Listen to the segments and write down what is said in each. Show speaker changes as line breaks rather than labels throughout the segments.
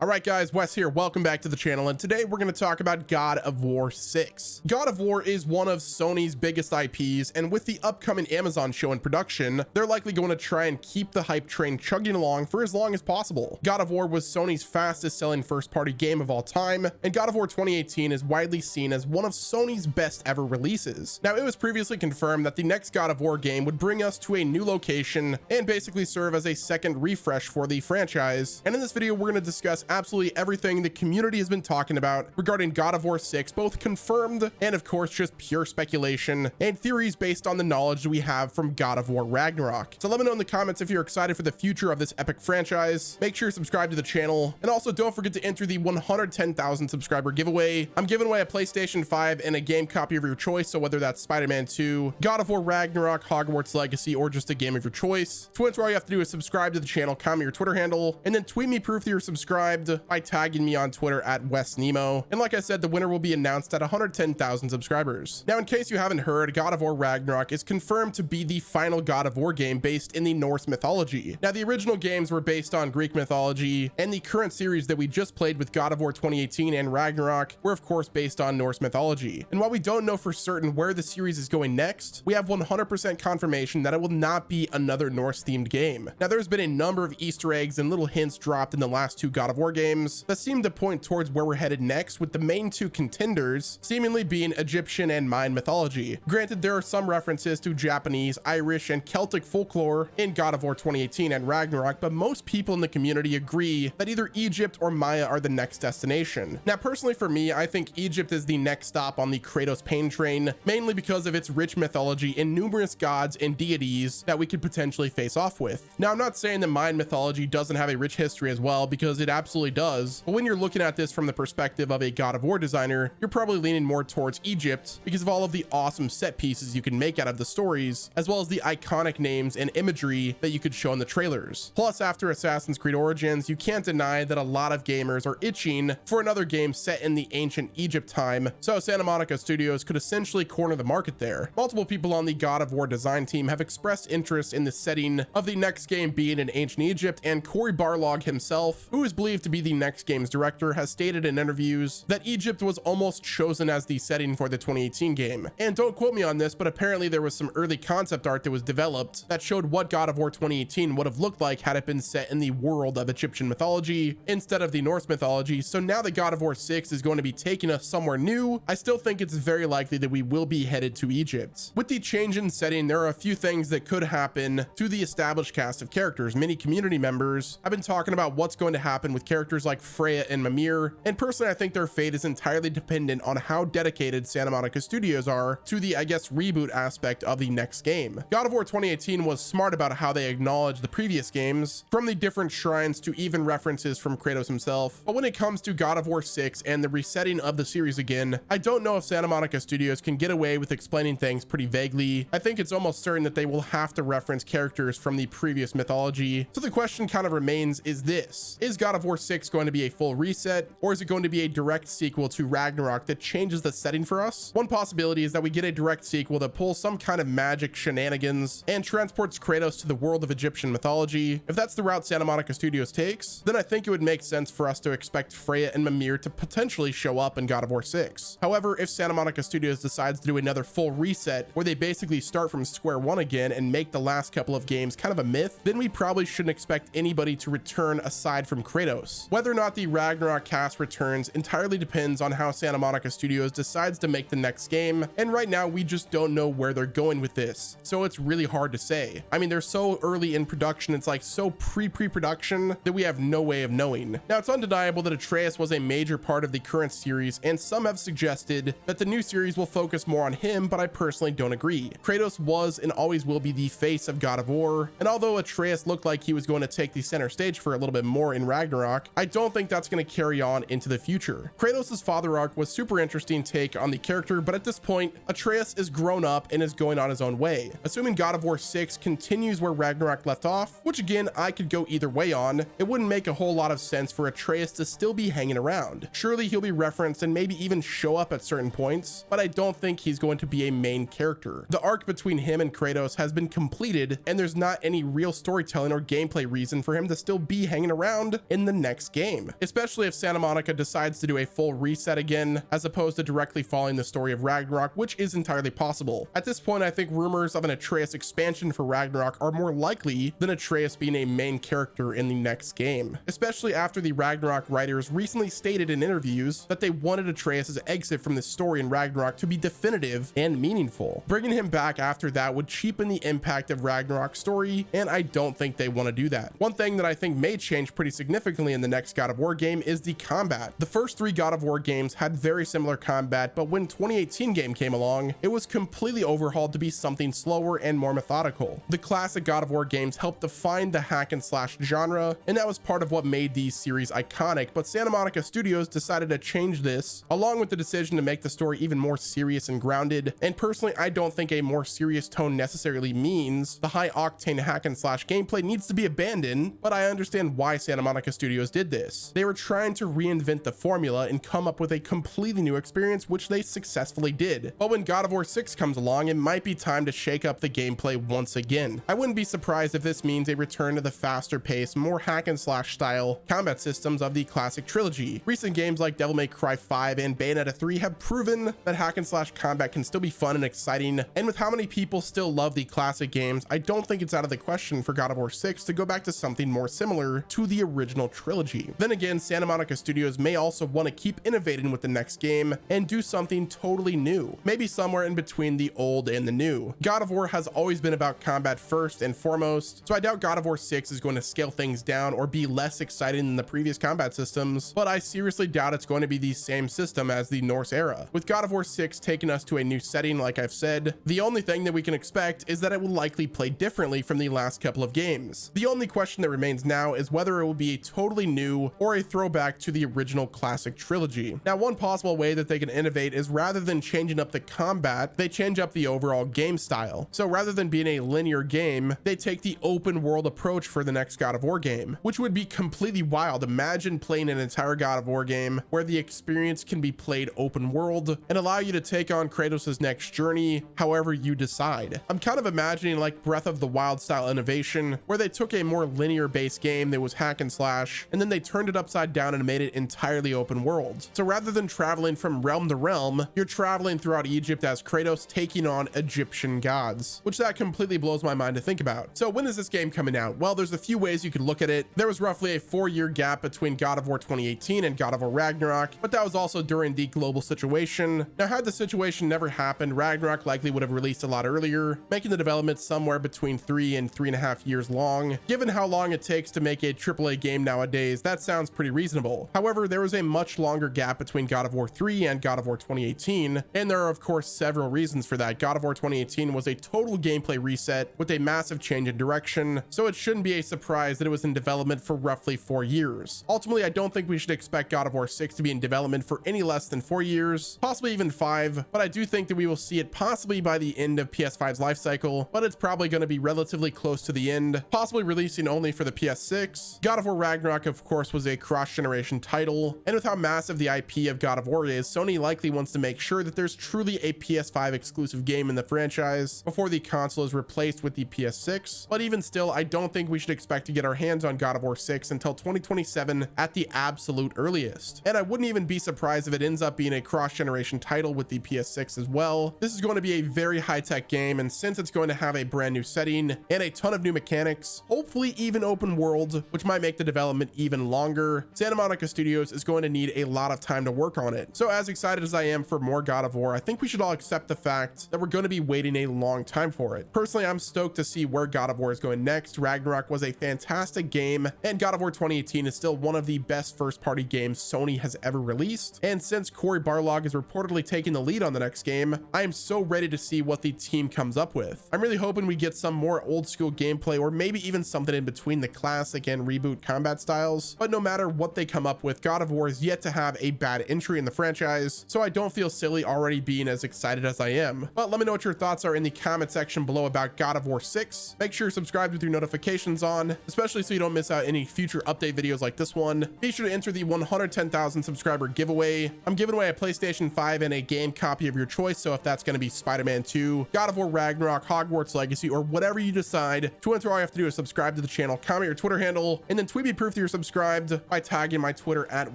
All right, guys, Wes here. Welcome back to the channel. And today we're going to talk about God of War 6. God of War is one of Sony's biggest IPs, and with the upcoming Amazon show in production, they're likely going to try and keep the hype train chugging along for as long as possible. God of War was Sony's fastest selling first-party game of all time, and God of War 2018 is widely seen as one of Sony's best ever releases. Now, it was previously confirmed that the next God of War game would bring us to a new location and basically serve as a second refresh for the franchise. And in this video, we're going to discuss absolutely everything the community has been talking about regarding God of War 6, both confirmed and of course just pure speculation and theories based on the knowledge we have from God of War Ragnarok. So let me know in the comments if you're excited for the future of this epic franchise. Make sure you subscribe to the channel, and also don't forget to enter the 110,000 subscriber giveaway. I'm giving away a PlayStation 5 and a game copy of your choice, so whether that's Spider-Man 2, God of War Ragnarok, Hogwarts Legacy, or just a game of your choice. To enter, all you have to do is subscribe to the channel, comment your Twitter handle, and then tweet me proof that you're subscribed by tagging me on Twitter at WesNemo. And like I said, the winner will be announced at 110,000 subscribers. Now, in case you haven't heard, God of War Ragnarok is confirmed to be the final God of War game based in the Norse mythology. Now, the original games were based on Greek mythology, and the current series that we just played with God of War 2018 and Ragnarok were of course based on Norse mythology. And while we don't know for certain where the series is going next, we have 100% confirmation that it will not be another Norse themed game. Now, there's been a number of Easter eggs and little hints dropped in the last two God of War games that seem to point towards where we're headed next, with the main two contenders seemingly being Egyptian and Mayan mythology. Granted, there are some references to Japanese, Irish, and Celtic folklore in God of War 2018 and Ragnarok, but most people in the community agree that either Egypt or Maya are the next destination. Now, personally for me, I think Egypt is the next stop on the Kratos pain train, mainly because of its rich mythology and numerous gods and deities that we could potentially face off with. Now, I'm not saying that Mayan mythology doesn't have a rich history as well, because it absolutely does, but when you're looking at this from the perspective of a God of War designer, you're probably leaning more towards Egypt because of all of the awesome set pieces you can make out of the stories, as well as the iconic names and imagery that you could show in the trailers. Plus, after Assassin's Creed Origins, you can't deny that a lot of gamers are itching for another game set in the ancient Egypt time, so Santa Monica Studios could essentially corner the market there. Multiple people on the God of War design team have expressed interest in the setting of the next game being in ancient Egypt, and Cory Barlog himself, who is believed to be the next game's director, has stated in interviews that Egypt was almost chosen as the setting for the 2018 game. And don't quote me on this, but apparently there was some early concept art that was developed that showed what God of War 2018 would have looked like had it been set in the world of Egyptian mythology instead of the Norse mythology. So now that God of War 6 is going to be taking us somewhere new, I still think it's very likely that we will be headed to Egypt. With the change in setting, there are a few things that could happen to the established cast of characters. Many community members have been talking about what's going to happen with characters like Freya and Mimir, and personally I think their fate is entirely dependent on how dedicated Santa Monica Studios are to the, I guess, reboot aspect of the next game. God of War 2018 was smart about how they acknowledged the previous games, from the different shrines to even references from Kratos himself, but when it comes to God of War 6 and the resetting of the series again, I don't know if Santa Monica Studios can get away with explaining things pretty vaguely. I think it's almost certain that they will have to reference characters from the previous mythology. So the question kind of remains, is this: is God of War 6 going to be a full reset, or is it going to be a direct sequel to Ragnarok that changes the setting for us? One possibility is that we get a direct sequel that pulls some kind of magic shenanigans and transports Kratos to the world of Egyptian mythology. If that's the route Santa Monica Studios takes, then I think it would make sense for us to expect Freya and Mimir to potentially show up in God of War 6. However, if Santa Monica Studios decides to do another full reset where they basically start from square one again and make the last couple of games kind of a myth, then we probably shouldn't expect anybody to return aside from Kratos. Whether or not the Ragnarok cast returns entirely depends on how Santa Monica Studios decides to make the next game, and right now we just don't know where they're going with this, so it's really hard to say. I mean, they're so early in production, it's like so pre-production that we have no way of knowing. Now, it's undeniable that Atreus was a major part of the current series, and some have suggested that the new series will focus more on him, but I personally don't agree. Kratos was and always will be the face of God of War, and although Atreus looked like he was going to take the center stage for a little bit more in Ragnarok, I don't think that's going to carry on into the future. Kratos' father arc was super interesting take on the character, but at this point, Atreus is grown up and is going on his own way. Assuming God of War 6 continues where Ragnarok left off, which again, I could go either way on, it wouldn't make a whole lot of sense for Atreus to still be hanging around. Surely he'll be referenced and maybe even show up at certain points, but I don't think he's going to be a main character. The arc between him and Kratos has been completed, and there's not any real storytelling or gameplay reason for him to still be hanging around in the next next game, especially if Santa Monica decides to do a full reset again, as opposed to directly following the story of Ragnarok, which is entirely possible. At this point, I think rumors of an Atreus expansion for Ragnarok are more likely than Atreus being a main character in the next game, especially after the Ragnarok writers recently stated in interviews that they wanted Atreus' exit from the story in Ragnarok to be definitive and meaningful. Bringing him back after that would cheapen the impact of Ragnarok's story, and I don't think they want to do that. One thing that I think may change pretty significantly in the next God of War game is the combat. The first 3 God of War games had very similar combat, but when 2018 game came along, it was completely overhauled to be something slower and more methodical. The classic God of War games helped define the hack and slash genre, and that was part of what made these series iconic, but Santa Monica Studios decided to change this, along with the decision to make the story even more serious and grounded. And personally, I don't think a more serious tone necessarily means the high octane hack and slash gameplay needs to be abandoned, but I understand why Santa Monica Studios did this. They were trying to reinvent the formula and come up with a completely new experience, which they successfully did. But when God of War 6 comes along, it might be time to shake up the gameplay once again. I wouldn't be surprised if this means a return to the faster paced, more hack and slash style combat systems of the classic trilogy. Recent games like Devil May Cry 5 and Bayonetta 3 have proven that hack and slash combat can still be fun and exciting, and with how many people still love the classic games, I don't think it's out of the question for God of War 6 to go back to something more similar to the original trilogy. Then again, Santa Monica Studios may also want to keep innovating with the next game and do something totally new, maybe somewhere in between the old and the new. God of War has always been about combat first and foremost, so I doubt God of War 6 is going to scale things down or be less exciting than the previous combat systems, but I seriously doubt it's going to be the same system as the Norse era. With God of War 6 taking us to a new setting, like I've said, the only thing that we can expect is that it will likely play differently from the last couple of games. The only question that remains now is whether it will be a totally new or a throwback to the original classic trilogy. Now, one possible way that they can innovate is rather than changing up the combat, they change up the overall game style. So rather than being a linear game, they take the open world approach for the next God of War game, which would be completely wild. Imagine playing an entire God of War game where the experience can be played open world and allow you to take on Kratos' next journey however you decide. I'm kind of imagining like Breath of the Wild style innovation, where they took a more linear based game that was hack and slash, and then they turned it upside down and made it entirely open world. So rather than traveling from realm to realm, you're traveling throughout Egypt as Kratos taking on Egyptian gods, which that completely blows my mind to think about. So when is this game coming out? Well, there's a few ways you could look at it. There was roughly a 4-year gap between God of War 2018 and God of War Ragnarok, but that was also during the global situation. Now, had the situation never happened, Ragnarok likely would have released a lot earlier, making the development somewhere between 3 and 3.5 years long. Given how long it takes to make a AAA game nowadays, that sounds pretty reasonable. However, there was a much longer gap between God of War 3 and God of War 2018, and there are of course several reasons for that. God of War 2018 was a total gameplay reset with a massive change in direction, so it shouldn't be a surprise that it was in development for roughly 4 years. Ultimately, I don't think we should expect God of War 6 to be in development for any less than 4 years, possibly even 5, but I do think that we will see it possibly by the end of PS5's life cycle, but it's probably going to be relatively close to the end, possibly releasing only for the PS6. God of War Ragnarok, of course, was a cross-generation title, and with how massive the IP of God of War is, Sony likely wants to make sure that there's truly a PS5 exclusive game in the franchise before the console is replaced with the PS6. But even still, I don't think we should expect to get our hands on God of War 6 until 2027 at the absolute earliest. And I wouldn't even be surprised if it ends up being a cross-generation title with the PS6 as well. This is going to be a very high-tech game, and since it's going to have a brand new setting and a ton of new mechanics, hopefully even open world, which might make the development even longer, Santa Monica Studios is going to need a lot of time to work on it. So as excited as I am for more God of War, I think we should all accept the fact that we're going to be waiting a long time for it. Personally, I'm stoked to see where God of War is going next. Ragnarok was a fantastic game, and God of War 2018 is still one of the best first-party games Sony has ever released. And since Cory Barlog is reportedly taking the lead on the next game, I am so ready to see what the team comes up with. I'm really hoping we get some more old school gameplay, or maybe even something in between the classic and reboot combat styles. But no matter what they come up with, God of War is yet to have a bad entry in the franchise, so I don't feel silly already being as excited as I am. But let me know what your thoughts are in the comment section below about God of War 6. Make sure you're subscribed with your notifications on, especially so you don't miss out any future update videos like this one. Be sure to enter the 110,000 subscriber giveaway. I'm giving away a PlayStation 5 and a game copy of your choice, so if that's going to be Spider-Man 2, God of War Ragnarok, Hogwarts Legacy, or whatever you decide, to enter, all you have to do is subscribe to the channel, comment your Twitter handle, and then tweet me proof that you're subscribed subscribed by tagging my Twitter at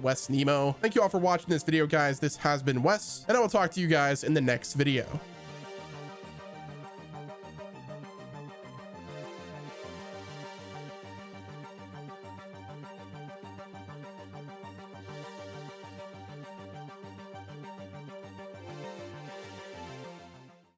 WesNemo. Thank you all for watching this video, guys. This has been Wes, and I will talk to you guys in the next video.